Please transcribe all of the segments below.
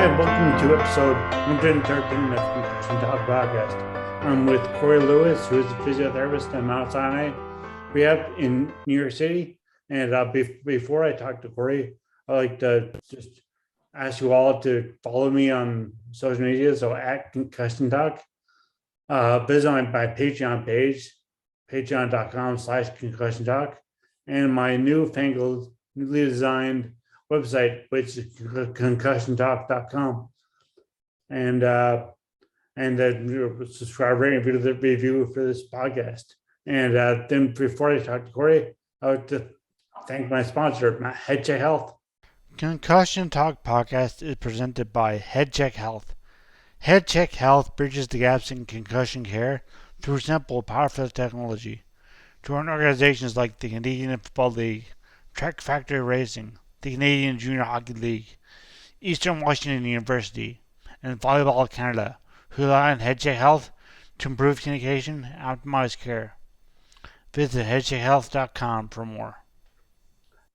Hi, and welcome to episode 113 of Concussion Talk podcast. I'm with Corey Lewis, who is a physiotherapist at Mount Sinai Rehab in New York City. And before I talk to Corey, I'd like to just ask you all to follow me on social media. So at Concussion Talk, visit my Patreon page, patreon.com/concussion talk, and my newly designed website, which is concussiontalk.com, and subscribe, rate, and review for this podcast. And then before I talk to Corey, I would to thank my sponsor, HeadCheck Health. Concussion Talk podcast is presented by HeadCheck Health. HeadCheck Health bridges the gaps in concussion care through simple, powerful technology. Join organizations like the Canadian Football League, Track Factory Racing, the Canadian Junior Hockey League, Eastern Washington University, and Volleyball Canada, who rely on HeadCheck Health to improve communication and optimize care. Visit headcheckhealth.com for more.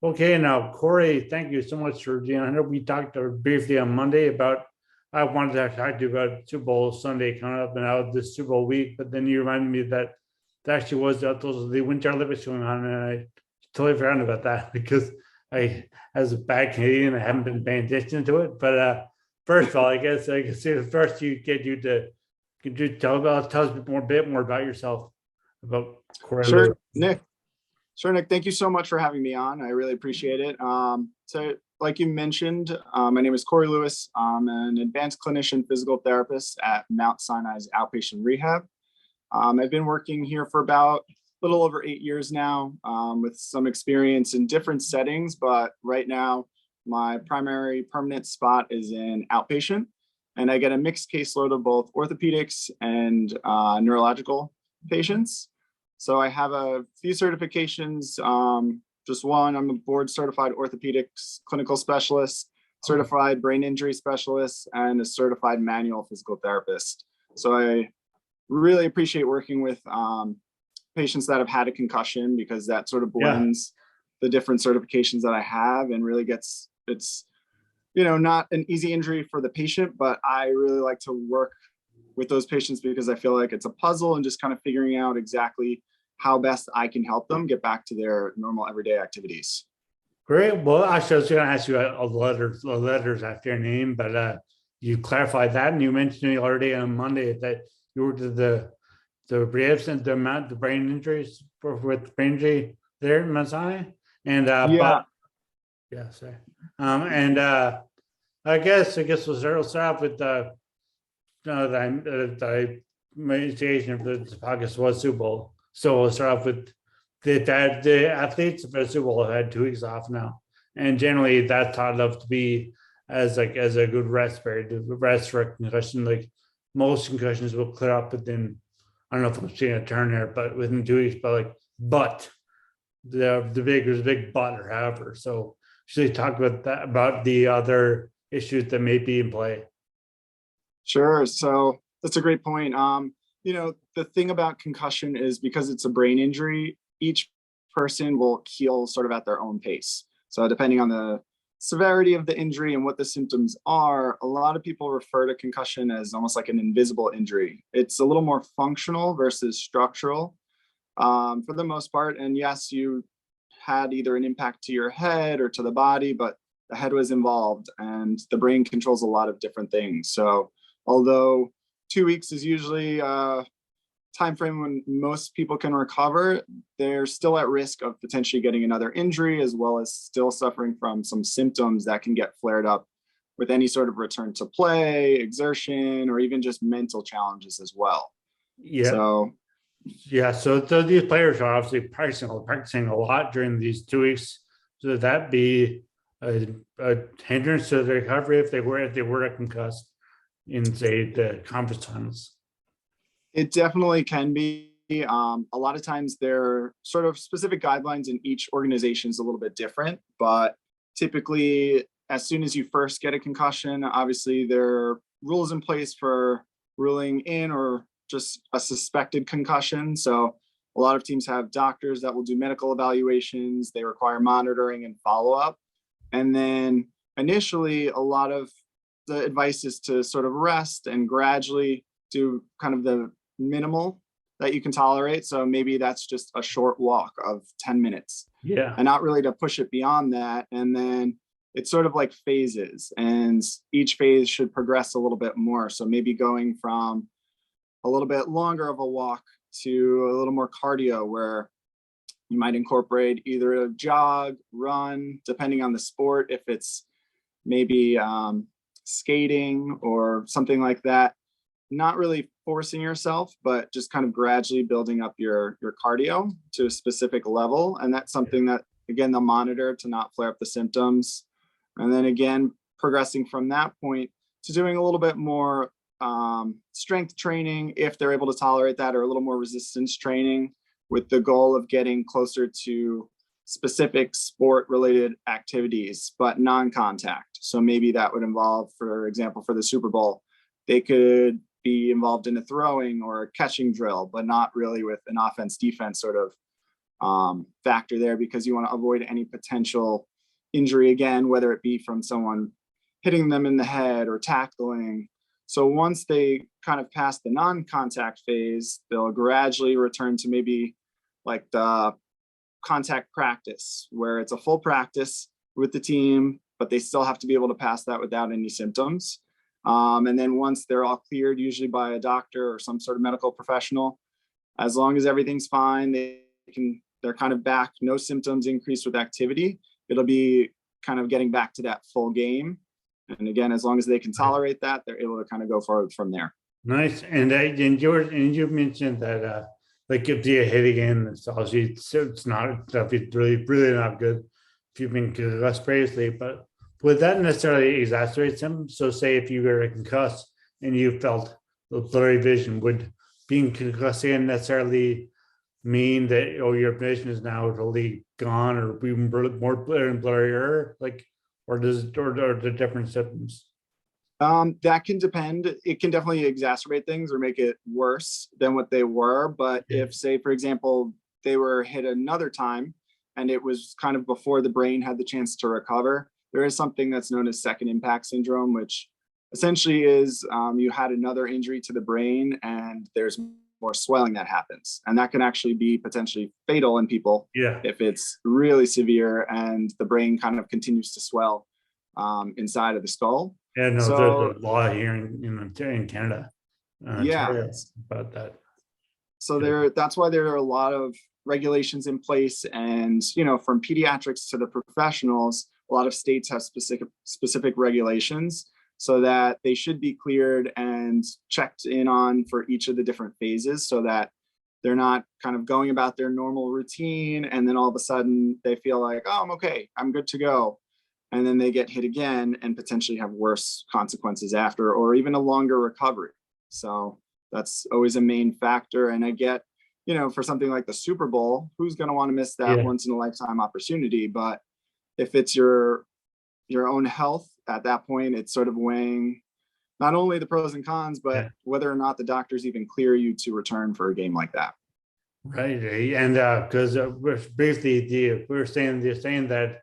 Okay, now Corey, thank you so much for being on here. We talked briefly on Monday about I wanted to talk to you about Super Bowl Sunday coming up and out this Super Bowl week, but then you reminded me that actually was the Winter Olympics going on, and I totally forgot about that because as a bad Canadian, I haven't been paying attention to it. But first of all, I guess first tell us a bit more about yourself, about Corey. Sure, Nick. Thank you so much for having me on. I really appreciate it. So like you mentioned, my name is Corey Lewis. I'm an advanced clinician physical therapist at Mount Sinai's outpatient rehab. I've been working here for about a little over 8 years now, with some experience in different settings, but right now my primary permanent spot is in outpatient, and I get a mixed caseload of both orthopedics and neurological patients. So I have a few certifications. Just one, I'm a board certified orthopedics clinical specialist, certified brain injury specialist, and a certified manual physical therapist. So I really appreciate working with patients that have had a concussion, because that sort of blends the different certifications that I have and really it's not an easy injury for the patient, but I really like to work with those patients because I feel like it's a puzzle and just kind of figuring out exactly how best I can help them get back to their normal everyday activities. Great. Well, actually, I was going to ask you the letters after your name, but you clarified that, and you mentioned to me already on Monday that you worked at the Braves and the brain injuries with brain injury there in Mount Sinai, and sorry. I guess we'll start off with the initiation of the podcast was Super Bowl. So we'll start off with the athletes for the Super Bowl have had 2 weeks off now, and generally that's thought of to be as a good rest period, to rest for a concussion. Like most concussions will clear up within, I don't know if I'm seeing a turn there, but within 2 weeks. But there's a big but or however. So should we talk about that, about the other issues that may be in play? Sure. So that's a great point. The thing about concussion is because it's a brain injury, each person will heal sort of at their own pace. So depending on the severity of the injury and what the symptoms are, a lot of people refer to concussion as almost like an invisible injury. It's a little more functional versus structural, for the most part. And yes, you had either an impact to your head or to the body, but the head was involved, and the brain controls a lot of different things. So although 2 weeks is usually a time frame when most people can recover, they're still at risk of potentially getting another injury, as well as still suffering from some symptoms that can get flared up with any sort of return to play, exertion, or even just mental challenges as well. So these players are obviously practicing a lot during these 2 weeks. So would that be a hindrance to the recovery if they were concussed in, say, the conference finals? It definitely can be. A lot of times there are sort of specific guidelines, and each organization is a little bit different, but typically as soon as you first get a concussion, obviously there are rules in place for ruling in or just a suspected concussion. So a lot of teams have doctors that will do medical evaluations. They require monitoring and follow-up. And then initially, a lot of the advice is to sort of rest and gradually do kind of the minimal that you can tolerate. So maybe that's just a short walk of 10 minutes. Yeah. And not really to push it beyond that. And then it's sort of like phases, and each phase should progress a little bit more. So maybe going from a little bit longer of a walk to a little more cardio, where you might incorporate either a jog, run, depending on the sport, if it's maybe skating or something like that. Not really forcing yourself, but just kind of gradually building up your cardio to a specific level. And that's something that, again, they'll monitor to not flare up the symptoms. And then again, progressing from that point to doing a little bit more strength training, if they're able to tolerate that, or a little more resistance training, with the goal of getting closer to specific sport related activities, but non-contact. So maybe that would involve, for example, for the Super Bowl, they could be involved in a throwing or a catching drill, but not really with an offense defense sort of factor there, because you want to avoid any potential injury, again, whether it be from someone hitting them in the head or tackling. So once they kind of pass the non-contact phase, they'll gradually return to maybe like the contact practice, where it's a full practice with the team, but they still have to be able to pass that without any symptoms. And then once they're all cleared, usually by a doctor or some sort of medical professional, as long as everything's fine, they're kind of back, no symptoms, increased with activity. It'll be kind of getting back to that full game. And again, as long as they can tolerate that, they're able to kind of go forward from there. Nice. And you mentioned that like if you hit again, it's obviously it's not really not good if you've been concussed previously, but would that necessarily exacerbate symptoms? So say if you were concussed and you felt the blurry vision, would being concussed again necessarily mean that your vision is now totally gone, or even more blurry and blurrier, like, or the different symptoms? That can depend. It can definitely exacerbate things or make it worse than what they were. But if, say, for example, they were hit another time and it was kind of before the brain had the chance to recover, there is something that's known as second impact syndrome, which essentially is you had another injury to the brain and there's more swelling that happens. And that can actually be potentially fatal in people if it's really severe and the brain kind of continues to swell inside of the skull. Yeah, no, so, there's a law here in Canada. About that. So that's why there are a lot of regulations in place, and from pediatrics to the professionals, a lot of states have specific regulations so that they should be cleared and checked in on for each of the different phases, so that they're not kind of going about their normal routine and then all of a sudden they feel like, oh, I'm okay, I'm good to go. And then they get hit again and potentially have worse consequences after, or even a longer recovery. So that's always a main factor. And I get, for something like the Super Bowl, who's going to want to miss that once in a lifetime opportunity? But if it's your own health at that point, it's sort of weighing not only the pros and cons, but whether or not the doctors even clear you to return for a game like that. Right. And because basically we're saying that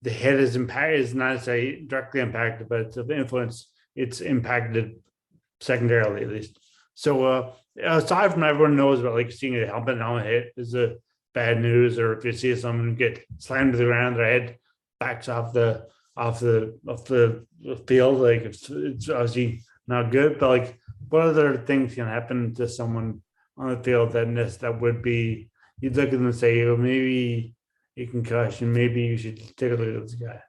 the head is not necessarily directly impacted, but it's of influence. It's impacted secondarily, at least. So aside from everyone knows about like seeing a helmet hit is a bad news, or if you see someone get slammed to the ground, their head backs off the field, like it's obviously not good. But like, what other things can happen to someone on the field that would be, you'd look at them and say, oh, maybe a concussion, maybe you should take a look at this guy?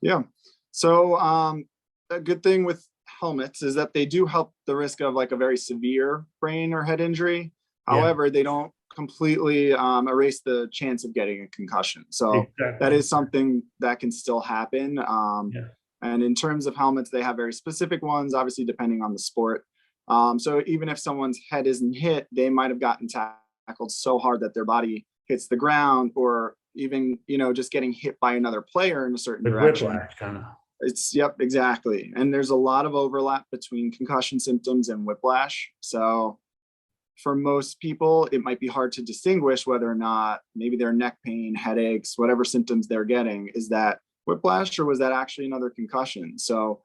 Yeah. So a good thing with helmets is that they do help the risk of like a very severe brain or head injury. However, they don't completely erase the chance of getting a concussion. So that is something that can still happen. And in terms of helmets, they have very specific ones, obviously depending on the sport. So even if someone's head isn't hit, they might have gotten tackled so hard that their body hits the ground, or even, just getting hit by another player in a certain direction. Whiplash, kind of. Exactly. And there's a lot of overlap between concussion symptoms and whiplash. So for most people, it might be hard to distinguish whether or not maybe their neck pain, headaches, whatever symptoms they're getting, is that whiplash or was that actually another concussion? So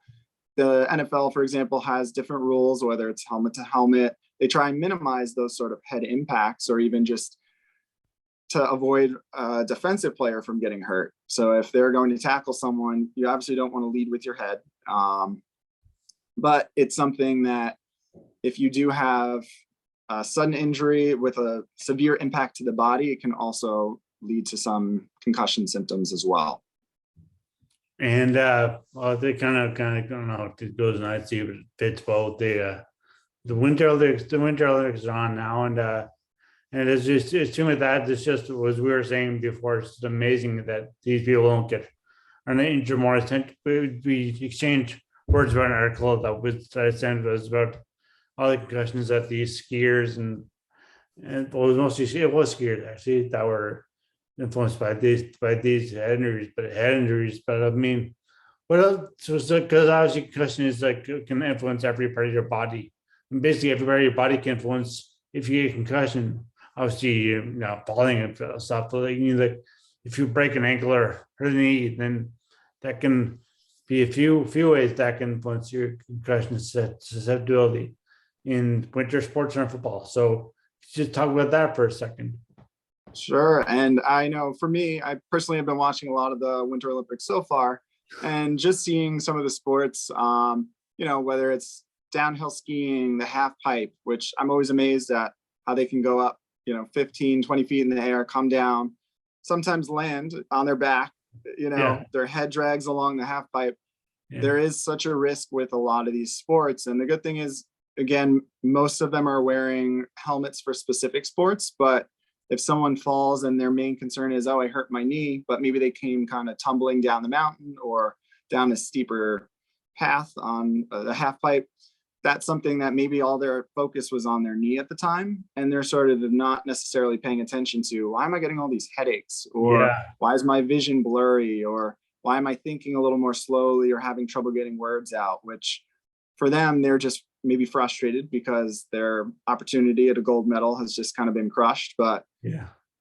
the NFL, for example, has different rules, whether it's helmet to helmet. They try and minimize those sort of head impacts, or even just to avoid a defensive player from getting hurt. So if they're going to tackle someone, you obviously don't want to lead with your head. But it's something that if you do have a sudden injury with a severe impact to the body, it can also lead to some concussion symptoms as well. And well, they kind of I don't know how it goes, and I see, but it fits both. The Winter Olympics are on now, and it's too much that it's just as we were saying before. It's amazing that these people don't get are not injured more. We exchanged words about an article that I sent was about all the concussions that these skiers and it was skiers actually that were influenced by these head injuries. But I mean, what else was because obviously concussion is like can influence every part of your body, and basically every part of your body can influence if you get a concussion. Obviously, you know, falling and stuff. But like if you break an ankle or hurt a knee, then that can be a few ways that can influence your concussion susceptibility in winter sports and football. So just talk about that for a second. Sure. And I know for me, I personally have been watching a lot of the Winter Olympics so far, and just seeing some of the sports, you know, whether it's downhill skiing, the half pipe, which I'm always amazed at how they can go up, you know, 15, 20 feet in the air, come down, sometimes land on their back, you know, their head drags along the half pipe. There is such a risk with a lot of these sports. And the good thing is, again, most of them are wearing helmets for specific sports, but if someone falls and their main concern is, oh, I hurt my knee, but maybe they came kind of tumbling down the mountain or down a steeper path on the half pipe, that's something that maybe all their focus was on their knee at the time. And they're sort of not necessarily paying attention to, why am I getting all these headaches? Or why is my vision blurry? Or why am I thinking a little more slowly or having trouble getting words out? Which for them, they're just maybe frustrated because their opportunity at a gold medal has just kind of been crushed. But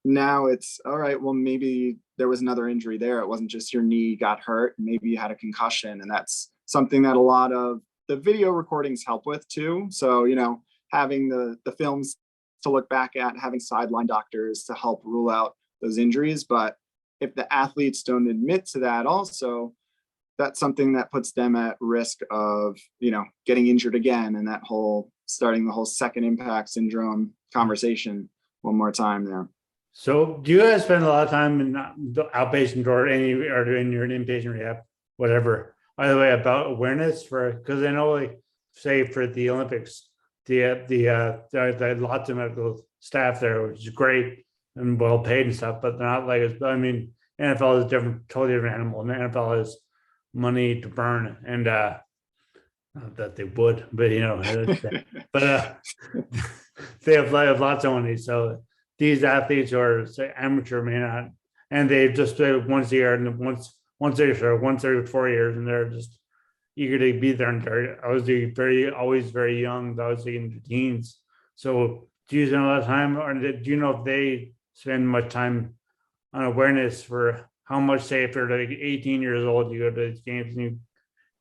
now it's all right, well, maybe there was another injury there. It wasn't just your knee got hurt, maybe you had a concussion. And that's something that a lot of the video recordings help with too. So, you know, having the films to look back at, having sideline doctors to help rule out those injuries. But if the athletes don't admit to that also, that's something that puts them at risk of, you know, getting injured again, and that whole starting the whole second impact syndrome conversation one more time there. So do you guys spend a lot of time in the outpatient or in your inpatient rehab, whatever? By the way, about awareness because I know, like, say for the Olympics, the lots of medical staff there, which is great and well paid and stuff, but they're not like, I mean, NFL is different, totally different animal, and the NFL has money to burn, and not that they would, but you know, but they have lots of money. So these athletes are, say, amateur, may not, and they just play once a year, and once every 4 years, and they're just eager to be there. And they're always very young, obviously in the teens. So do you spend a lot of time, or do you know if they spend much time on awareness for how much, say, if you're like 18 years old, you go to these games and you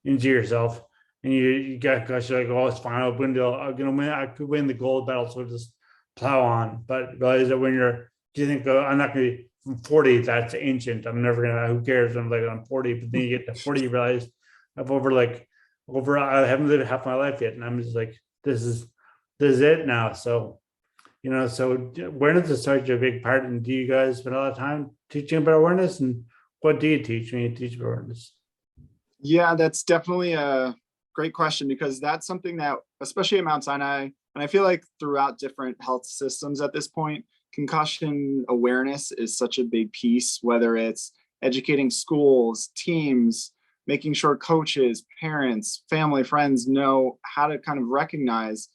injure yourself, and you got, because you're like, oh, it's fine, I'm gonna win, I could win the gold medal, so just plow on. But realize that when do you think, oh, I'm not gonna be from 40, that's ancient, I'm never gonna, who cares, I'm 40. But then you get to 40, you realize I haven't lived half my life yet, and I'm just like, this is it now. So, you know, so awareness is such a big part. And do you guys spend a lot of time teaching about awareness? And what do you teach when you teach about awareness? Yeah, that's definitely a great question, because that's something that, especially at Mount Sinai, and I feel like throughout different health systems at this point, concussion awareness is such a big piece, whether it's educating schools, teams, making sure coaches, parents, family, friends know how to kind of recognize,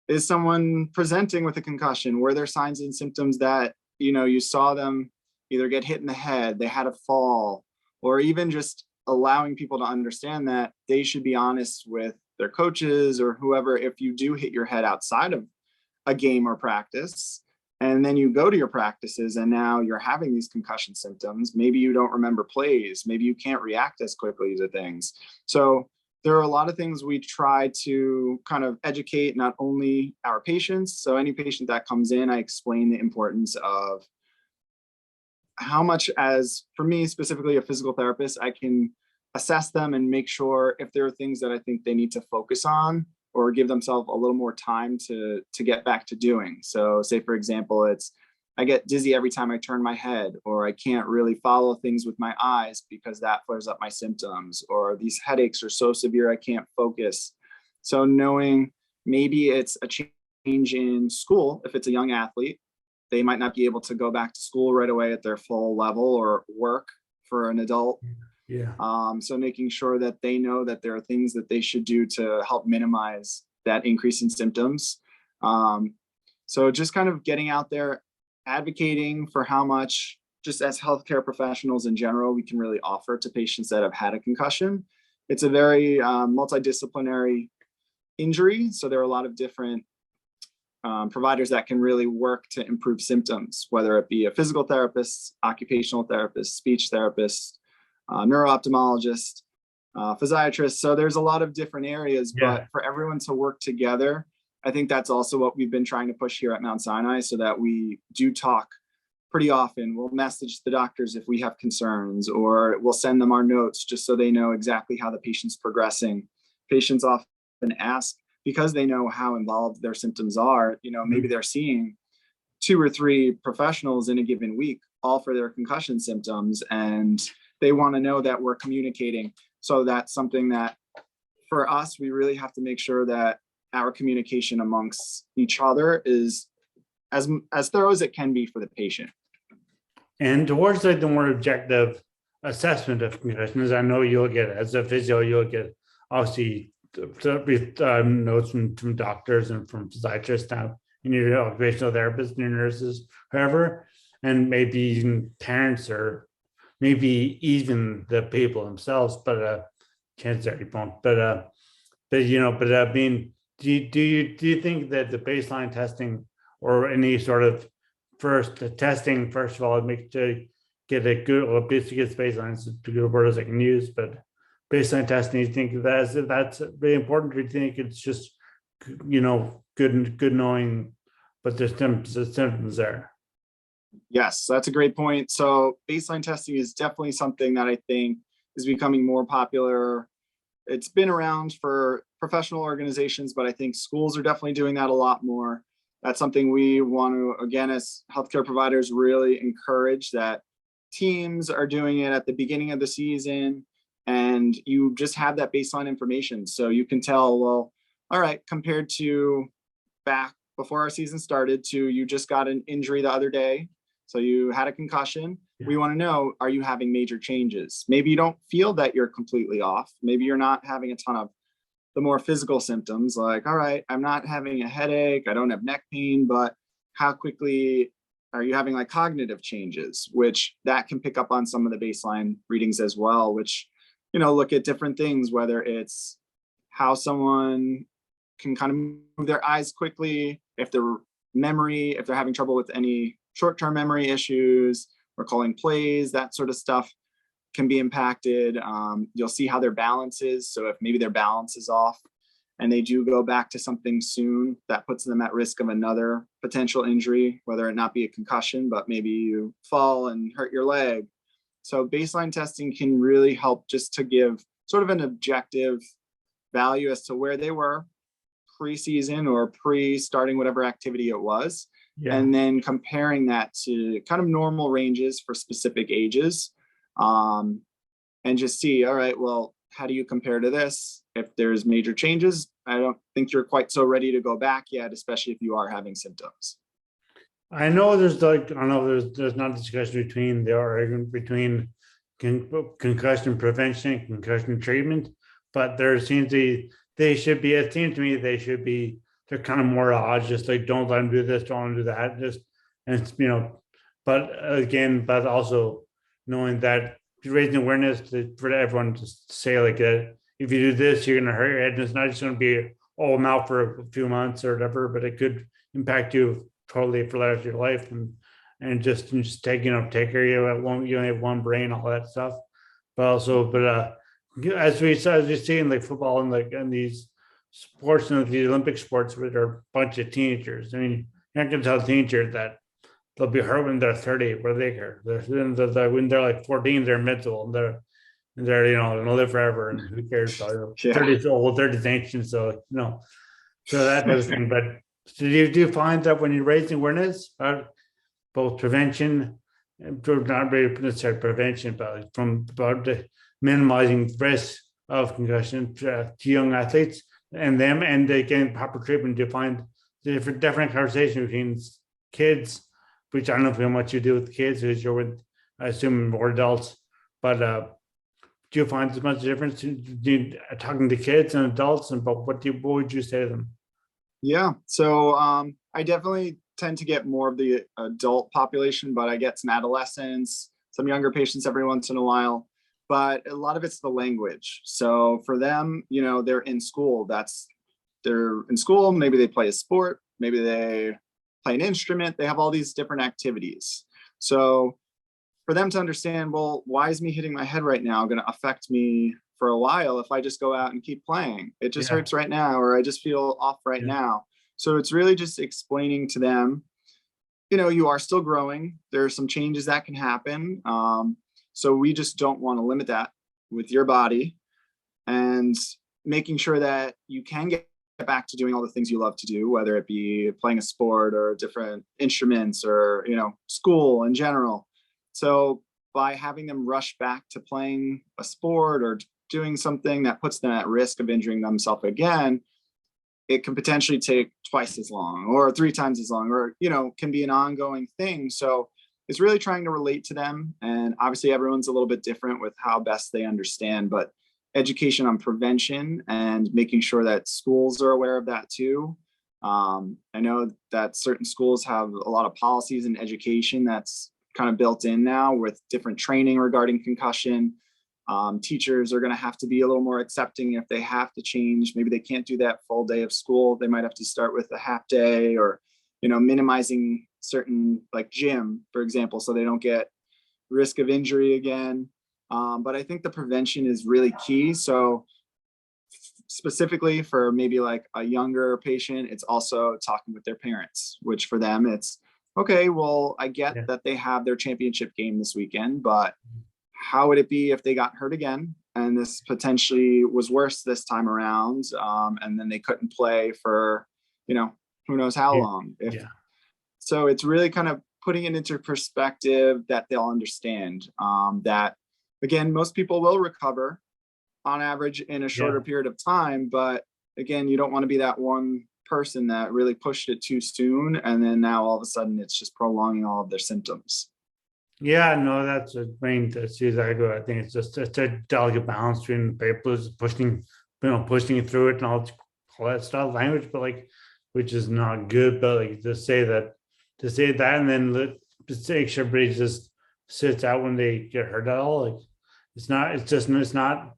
is someone presenting with a concussion? Were there signs and symptoms that, you know, you saw them either get hit in the head, they had a fall, or even just allowing people to understand that they should be honest with their coaches or whoever if you do hit your head outside of a game or practice, and then you go to your practices and now you're having these concussion symptoms. Maybe you don't remember plays, maybe you can't react as quickly to things. So there are a lot of things we try to kind of educate not only our patients. So any patient that comes in, I explain the importance of how much, as for me specifically a physical therapist, I can assess them and make sure if there are things that I think they need to focus on or give themselves a little more time to get back to doing. So say, for example, it's I get dizzy every time I turn my head, or I can't really follow things with my eyes because that flares up my symptoms, or these headaches are so severe I can't focus. So knowing maybe it's a change in school, if it's a young athlete, they might not be able to go back to school right away at their full level or work for an adult. Yeah. So making sure that they know that there are things that they should do to help minimize that increase in symptoms. So just kind of getting out there, advocating for how much, just as healthcare professionals in general, we can really offer to patients that have had a concussion. It's a very multidisciplinary injury. So there are a lot of different providers that can really work to improve symptoms, whether it be a physical therapist, occupational therapist, speech therapist, neuro-ophthalmologist, physiatrist. So there's a lot of different areas, but for everyone to work together, I think that's also what we've been trying to push here at Mount Sinai, so that we do talk pretty often. We'll message the doctors if we have concerns, or we'll send them our notes just so they know exactly how the patient's progressing. Patients often ask, because they know how involved their symptoms are, maybe they're seeing 2 or 3 professionals in a given week, all for their concussion symptoms. And they want to know that we're communicating. So that's something that for us, we really have to make sure that our communication amongst each other is as thorough as it can be for the patient. And towards the more objective assessment of concussions, I know you'll get, as a physio, you'll get obviously notes from doctors and from physiatrists now, and your occupational therapists and your nurses, whoever, and maybe even parents or maybe even the people themselves, but chances are you won't. But I mean, do you think that the baseline testing or any sort of testing, first of all, make to get a good, or basically get baseline is a good word as I can use, but baseline testing, you think that's really important? Or do you think it's just good knowing, but there's symptoms there? Yes, that's a great point. So baseline testing is definitely something that I think is becoming more popular. It's been around for professional organizations, but I think schools are definitely doing that a lot more. That's something we want to, again, as healthcare providers, really encourage, that teams are doing it at the beginning of the season, and you just have that baseline information. So you can tell, well, all right, compared to back before our season started to you just got an injury the other day, so you had a concussion. Yeah. We want to know, are you having major changes? Maybe you don't feel that you're completely off. Maybe you're not having a ton of the more physical symptoms, like, all right, I'm not having a headache, I don't have neck pain, but how quickly are you having like cognitive changes, which that can pick up on some of the baseline readings as well, which, look at different things, whether it's how someone can kind of move their eyes quickly, if they're having trouble with any short-term memory issues, recalling plays, that sort of stuff can be impacted. You'll see how their balance is. So if maybe their balance is off and they do go back to something soon, that puts them at risk of another potential injury, whether it not be a concussion, but maybe you fall and hurt your leg. So baseline testing can really help just to give sort of an objective value as to where they were pre-season or pre-starting whatever activity it was. Yeah. And then comparing that to kind of normal ranges for specific ages, and just see, all right, well, how do you compare to this? If there's major changes, I don't think you're quite so ready to go back yet, especially if you are having symptoms. I know there's not a discussion between the argument between concussion prevention and concussion treatment, but there seems to be, it seems to me they're kind of more odds, just like, don't let them do this, don't let them do that, just, and but also knowing that, raising awareness for everyone to say like that, if you do this, you're going to hurt your head, and it's not just going to be, oh, I'm out for a few months or whatever, but it could impact you totally for the rest of your life, and just take care of you. You only have one brain, all that stuff, but as we see in like football and like in these sports and the Olympic sports where there are a bunch of teenagers. I mean, you're not going to tell teenagers that they'll be hurt when they're 30. What do they care? When they're like 14, they're mental and they're gonna live forever, and who cares? So, Yeah. 30 is old, 30 is ancient. So that type of thing. But do you find that when you're raising awareness about both prevention, not really necessarily prevention, but from about the minimizing risk of concussion to young athletes and them, and they getting proper treatment, do you find the different conversation between kids, which I don't know how much you do with kids, because you're with, I assume, more adults, but do you find as much difference talking to kids and adults, and but what would you say to them? Yeah. So I definitely tend to get more of the adult population, but I get some adolescents, some younger patients every once in a while. But a lot of it's the language. So for them, they're in school. They're in school. Maybe they play a sport. Maybe they play an instrument. They have all these different activities. So for them to understand, well, why is me hitting my head right now going to affect me for a while if I just go out and keep playing? It just Yeah, hurts right now, or I just feel off right yeah, now. So it's really just explaining to them, you are still growing. There are some changes that can happen. So we just don't want to limit that with your body, and making sure that you can get back to doing all the things you love to do, whether it be playing a sport or different instruments or, school in general. So by having them rush back to playing a sport or doing something that puts them at risk of injuring themselves again, it can potentially take twice as long or three times as long, or, can be an ongoing thing. So it's really trying to relate to them. And obviously everyone's a little bit different with how best they understand, but education on prevention and making sure that schools are aware of that too. I know that certain schools have a lot of policies and education that's kind of built in now with different training regarding concussion. Teachers are going to have to be a little more accepting if they have to change. Maybe they can't do that full day of school. They might have to start with a half day, or, minimizing certain, like gym, for example, so they don't get risk of injury again. But I think the prevention is really key. So specifically for maybe like a younger patient, it's also talking with their parents, which for them it's okay, well, I get yeah. that they have their championship game this weekend, but how would it be if they got hurt again and this potentially was worse this time around, and then they couldn't play for, who knows how Yeah, long? If yeah, so, it's really kind of putting it into perspective that they'll understand, that again, most people will recover on average in a shorter yeah. period of time, but again, you don't want to be that one person that really pushed it too soon, and then now all of a sudden it's just prolonging all of their symptoms. Yeah, no, that's a main. That's exactly what I think. It's a delicate balance between papers pushing, pushing it through it and all that stuff, language, but like, which is not good. But like to say that, and then just make sure everybody just sits out when they get hurt at all. Like, it's not. It's not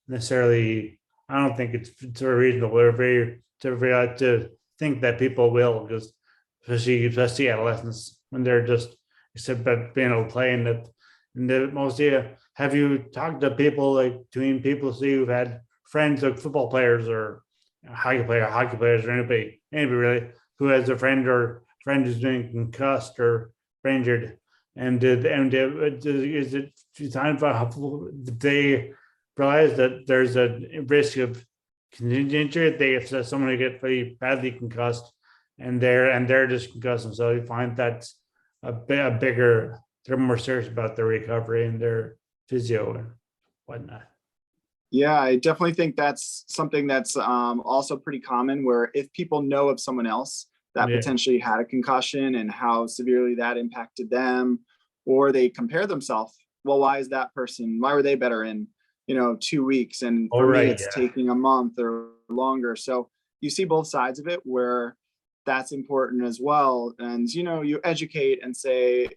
necessarily. I don't think it's very reasonable. Very to think that people will, because especially adolescents when they're just except about being able to play, and the most, yeah. Have you talked to people, like between people see who've had friends like football players or hockey players, or anybody really who has a friend who's been concussed or injured, is it time for how they realize that there's a risk of injury if someone who gets very badly concussed and they're just concussed, so you find that a bigger, they're more serious about their recovery and their physio and whatnot. Yeah, I definitely think that's something that's also pretty common, where if people know of someone else that Yeah. potentially had a concussion and how severely that impacted them, or they compare themselves, well, why were they better in, 2 weeks? And All for me, right. it's Yeah. taking a month or longer. So you see both sides of it where that's important as well. And, you educate and say,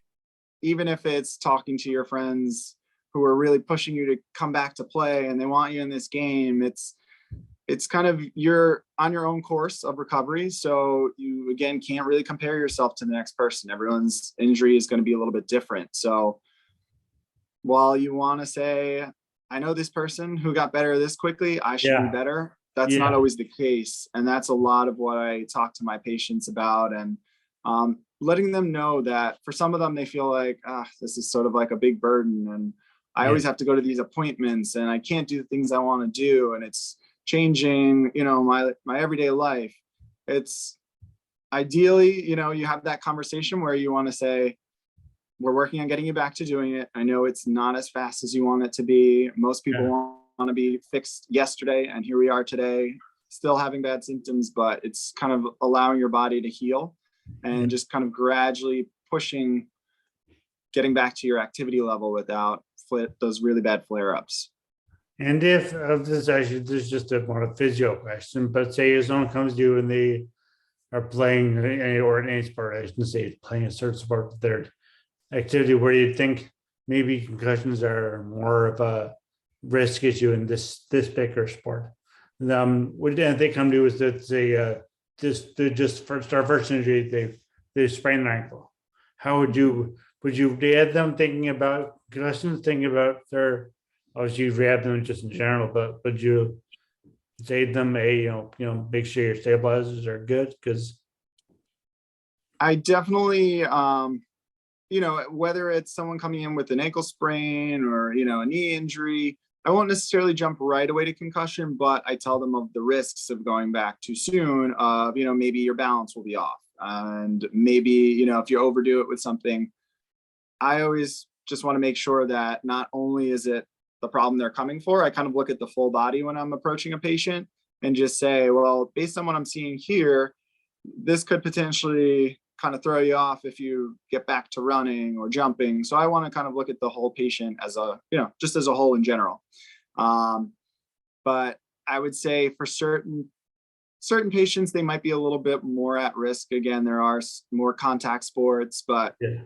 even if it's talking to your friends who are really pushing you to come back to play and they want you in this game, it's kind of, you're on your own course of recovery, so you again can't really compare yourself to the next person. Everyone's injury is going to be a little bit different. So while you want to say, I know this person who got better this quickly, I should be Yeah. better. That's not Yeah. always the case. And that's a lot of what I talk to my patients about. And letting them know that for some of them, they feel like, this is sort of like a big burden. And I Yeah. always have to go to these appointments and I can't do the things I want to do. And it's changing, my everyday life. It's ideally, you have that conversation where you want to say, we're working on getting you back to doing it. I know it's not as fast as you want it to be. Most people Yeah. want to be fixed yesterday, and here we are today, still having bad symptoms, but it's kind of allowing your body to heal Yeah. and just kind of gradually pushing, getting back to your activity level without those really bad flare-ups. And if this actually, this is just a more physio question, but say if someone comes to you and they are playing any sport, I shouldn't say playing a certain sport, but they're activity where you think maybe concussions are more of a risk issue in this bigger sport. What they come to is that they just first injury they sprain their ankle. How would you rehab them thinking about concussions, thinking about their obviously rehab them just in general, but would you say to them, hey, make sure your stabilizers are good because I definitely whether it's someone coming in with an ankle sprain or, a knee injury, I won't necessarily jump right away to concussion, but I tell them of the risks of going back too soon of, maybe your balance will be off. And maybe, if you overdo it with something, I always just want to make sure that not only is it the problem they're coming for, I kind of look at the full body when I'm approaching a patient and just say, well, based on what I'm seeing here, this could potentially kind of throw you off if you get back to running or jumping. So I want to kind of look at the whole patient as just as a whole in general. But I would say for certain patients, they might be a little bit more at risk. Again, there are more contact sports, but yeah,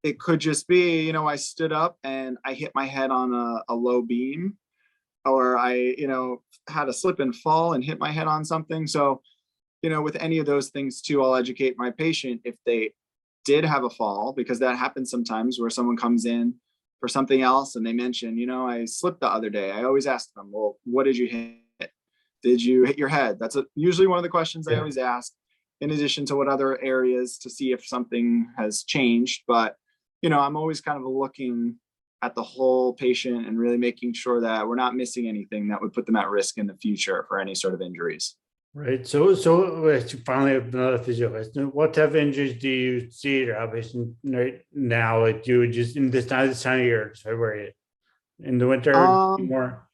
it could just be, I stood up and I hit my head on a low beam, or I, had a slip and fall and hit my head on something. So with any of those things too, I'll educate my patient if they did have a fall, because that happens sometimes where someone comes in for something else and they mention, I slipped the other day. I always ask them, well, what did you hit? Did you hit your head? That's usually one of the questions I yeah. always ask, in addition to what other areas, to see if something has changed. But, I'm always kind of looking at the whole patient and really making sure that we're not missing anything that would put them at risk in the future for any sort of injuries. Right. So finally, another physio question. What type of injuries do you see at your outpatient right now? Like you would just in this time of year, February, in the winter, Um, more.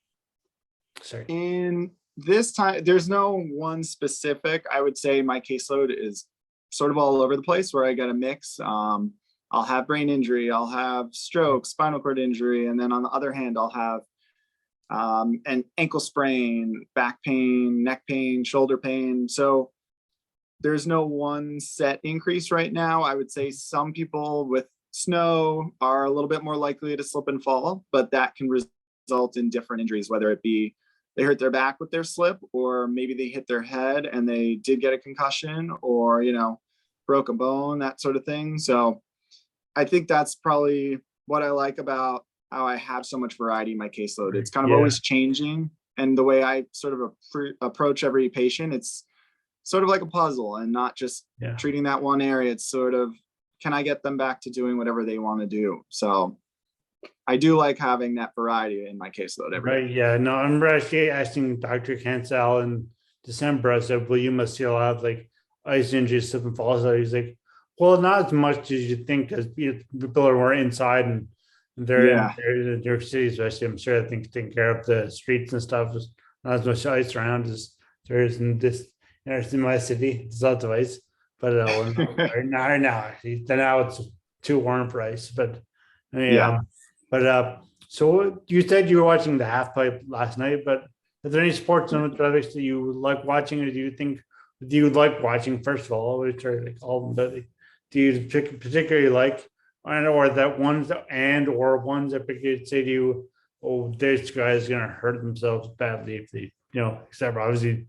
Sorry. in this time, there's no one specific. I would say my caseload is sort of all over the place, where I get a mix. I'll have brain injury, I'll have stroke, spinal cord injury, and then on the other hand, I'll have an ankle sprain, back pain, neck pain, shoulder pain. So there's no one set increase right now. I would say some people with snow are a little bit more likely to slip and fall, but that can result in different injuries, whether it be they hurt their back with their slip, or maybe they hit their head and they did get a concussion, or, broke a bone, that sort of thing. So I think that's probably what I like about how I have so much variety in my caseload. It's kind of Yeah. always changing. And the way I sort of approach every patient, it's sort of like a puzzle and not just Yeah. treating that one area. It's sort of, can I get them back to doing whatever they want to do? So I do like having that variety in my caseload every day. Right. Yeah. No, I'm actually asking Dr. Cancel in December. I said, well, you must see a lot of like ice injuries, slip and falls. So he's like, well, not as much as you think, because people are more inside and Yeah. they're in New York City, especially. I'm sure I think taking care of the streets and stuff. There's not as much ice around as there is in my city. There's lots of ice, but right now, now it's too warm for ice. But Yeah. yeah, but so you said you were watching the half pipe last night, but are there any sports and athletics that you like watching, or do you like watching? First of all, which are like all of them, but like, do you particularly like, or that ones or ones that particularly say to you, oh, this guy's gonna hurt themselves badly if they, except for obviously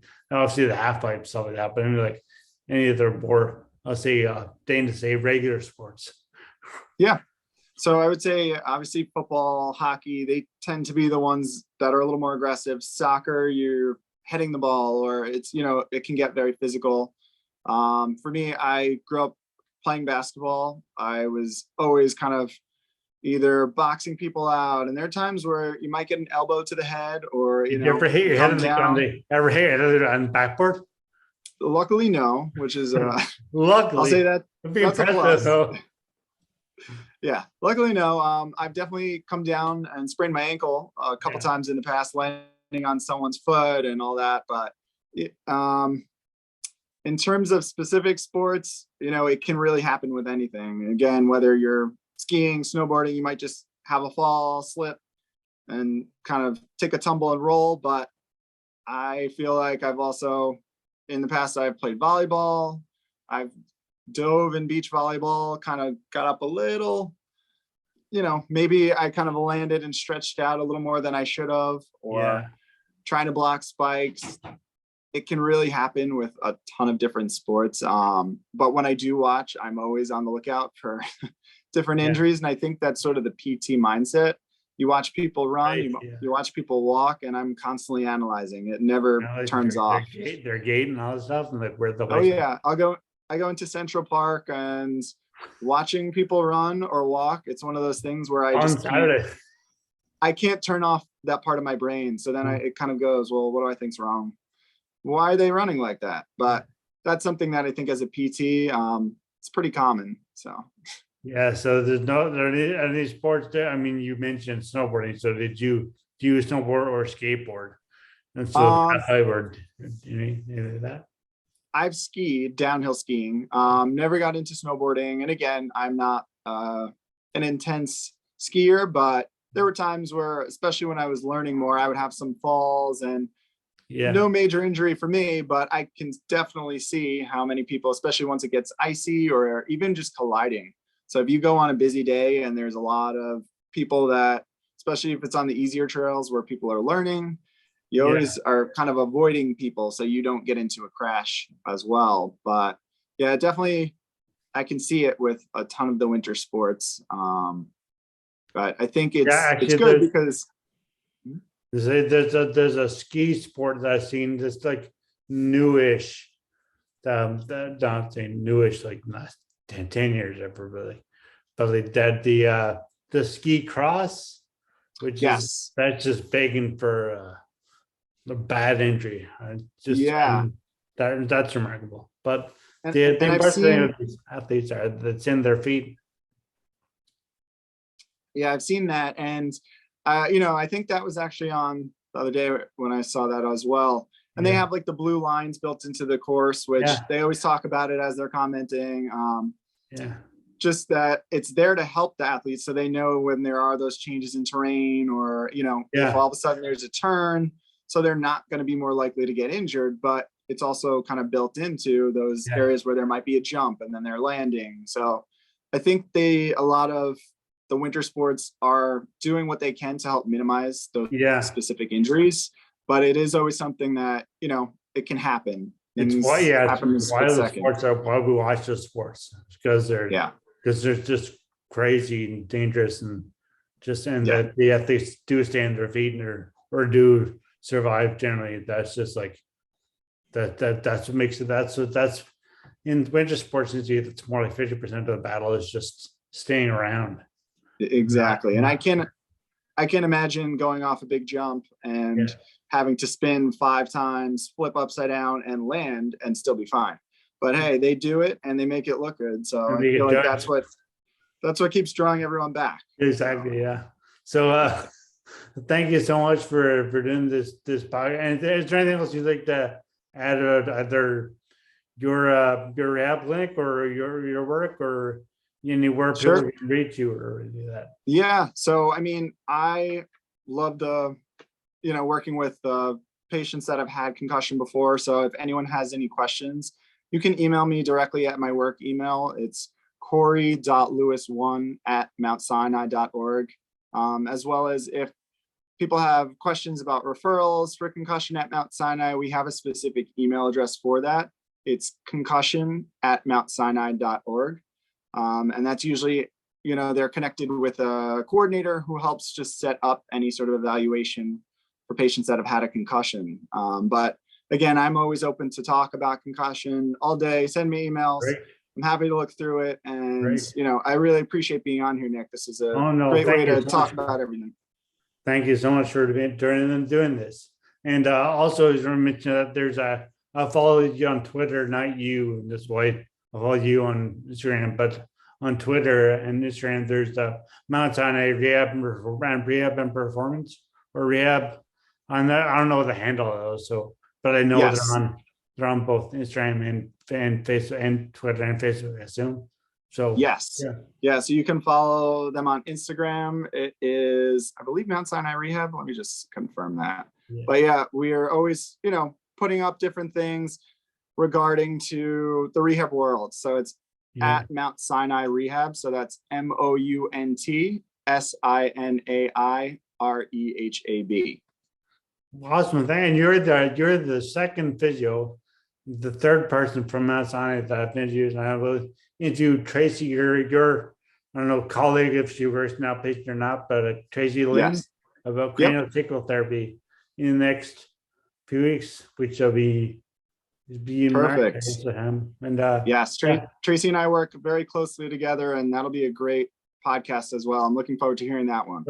the half pipe stuff like that, but I mean like any of their more, I'll say, to say regular sports. Yeah. So I would say obviously football, hockey, they tend to be the ones that are a little more aggressive. Soccer, you're heading the ball, or it's, it can get very physical. For me, I grew up playing basketball. I was always kind of either boxing people out, and there are times where you might get an elbow to the head, or Did you ever hit your head come on down. ever hit your head on the backboard? Luckily, no, which is I'll say Luckily, that it'd be that's a impressive plus. though. Yeah, luckily, no. I've definitely come down and sprained my ankle a couple Yeah, times in the past, landing on someone's foot and all that. But in terms of specific sports, it can really happen with anything. Again, whether you're skiing, snowboarding, you might just have a fall, slip, and kind of take a tumble and roll. But I feel like I've also, in the past, I've played volleyball. I've dove in beach volleyball, kind of got up a little, maybe I kind of landed and stretched out a little more than I should have, or yeah. trying to block spikes. It can really happen with a ton of different sports. But when I do watch, I'm always on the lookout for different Yeah. injuries. And I think that's sort of the PT mindset. You watch people run, Right. you watch people walk, and I'm constantly analyzing. It never Like turns off. they're gating all this stuff, and like where the Oh lights. yeah, I go into Central Park and watching people run or walk. It's one of those things where On Saturday. I can't turn off that part of my brain. So then it kind of goes, well, what do I think's wrong? Why are they running like that? But that's something that I think as a PT, it's pretty common. So Yeah, so there any sports there? I mean, you mentioned snowboarding. So do you snowboard or skateboard? And so um, that's how I word any of that. I've skied downhill skiing, never got into snowboarding. And again, I'm not an intense skier, but there were times where, especially when I was learning more, I would have some falls, and Yeah, no major injury for me, but I can definitely see how many people, especially once it gets icy or even just colliding. So if you go on a busy day and there's a lot of people that, especially if it's on the easier trails where people are learning, you yeah, always are kind of avoiding people so you don't get into a crash as well. But yeah, definitely I can see it with a ton of the winter sports. But I think yeah. it's Actually, good because there's a ski sport that I've seen that's like newish. Not saying newish like not 10 years ever really, but like that the ski cross, which is yes, that's just begging for a bad injury. Just yeah. and that's remarkable. But And the and I've impressive thing seen of these athletes are that's in their feet. Yeah, I've seen that. And, I think that was actually on the other day when I saw that as well. And they Yeah, have like the blue lines built into the course, which yeah, they always talk about it as they're commenting. yeah, Just that it's there to help the athletes so they know when there are those changes in terrain, or, if yeah, all of a sudden there's a turn, so they're not going to be more likely to get injured. But it's also kind of built into those yeah, areas where there might be a jump and then they're landing. So I think a lot of the winter sports are doing what they can to help minimize those yeah. specific injuries, but it is always something that, it can happen. It's why, Things yeah, it's happen in a why split the second. sports are why we watch those sports because Yeah. they're just crazy and dangerous and just and Yeah. that the athletes do stay on their feet and or do survive generally. That's just like that's what makes it that's in winter sports it's more like 50% of the battle is just staying around. Not, Exactly. And I can imagine going off a big jump and yeah. having to spin 5 times, flip upside down and land and still be fine. But hey, they do it and they make it look good. So And I they feel get like judged. that's what keeps drawing everyone back. So Exactly, yeah. So thank you so much for doing this podcast. And is there anything else you'd like to add either your rehab link or your work or anywhere people sure. can reach you or do that? Yeah. So I mean, I love working with patients that have had concussion before. So if anyone has any questions, you can email me directly at my work email. It's corey.lewis1@mountsinai.org. As well as if people have questions about referrals for concussion at Mount Sinai, we have a specific email address for that. It's concussion@mountsinai.org. And that's usually they're connected with a coordinator who helps just set up any sort of evaluation for patients that have had a concussion. But again, I'm always open to talk about concussion all day. Send me emails. Great. I'm happy to look through it. And, Great. I really appreciate being on here, Nick. This is a Oh, no, great way thank you to so talk much. about everything. Thank you so much for doing this. And also, as I mentioned, that I follow you on Twitter, not you this way. I follow you on Instagram, but on Twitter and Instagram, there's the Mount Sinai Rehab and Performance, or Rehab. I don't know the handle of those, but I know Yes. they're on both Instagram and Facebook and Twitter and Facebook, I assume. So Yes. Yeah. So you can follow them on Instagram. It is, I believe, Mount Sinai Rehab. Let me just confirm that. Yeah. But yeah, we are always, putting up different things regarding to the rehab world. So it's at Mount Sinai Rehab. So that's MOUNTSINAIREHAB. Awesome. And you're the second physio, the third person from Mount Sinai that I've interviewed. And I will interview Tracy, your I don't know, colleague, if she works in outpatient or not, but Tracy Lynn, about craniosacral therapy in the next few weeks, which will be perfect. And yes, Tracy and I work very closely together, and that'll be a great podcast as well. I'm looking forward to hearing that one.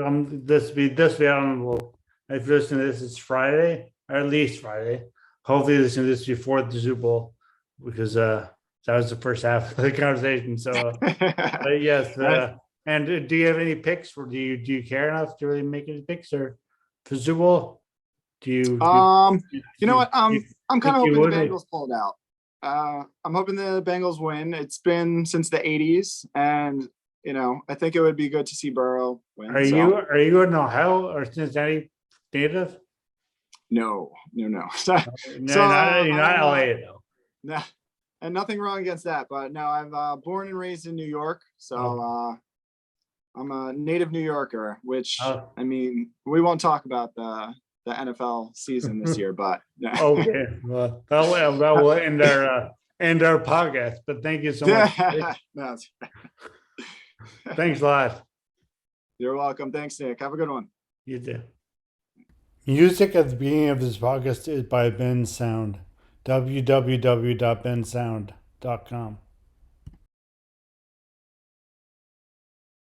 This be honorable. If you listen to this, it's Friday, or at least Friday. Hopefully, listen to this before the Super Bowl, because that was the first half of the conversation. So, yes. And do you have any picks, or do you care enough to really make any picks, or for Super Bowl? You know what? I'm kind of hoping the Bengals pull it out. I'm hoping the Bengals win. It's been since the 80s, and I think it would be good to see Burrow win. Are you in Ohio or Cincinnati native? No. You're not LA though. No, and nothing wrong against that, but no, I'm born and raised in New York, so I'm a native New Yorker. Which I mean, we won't talk about the NFL season this year, but okay, well, that will end our podcast. But thank you so much. Thanks a lot. You're welcome. Thanks, Nick. Have a good one. You too. Music at the beginning of this podcast is by Ben Sound. www.bensound.com.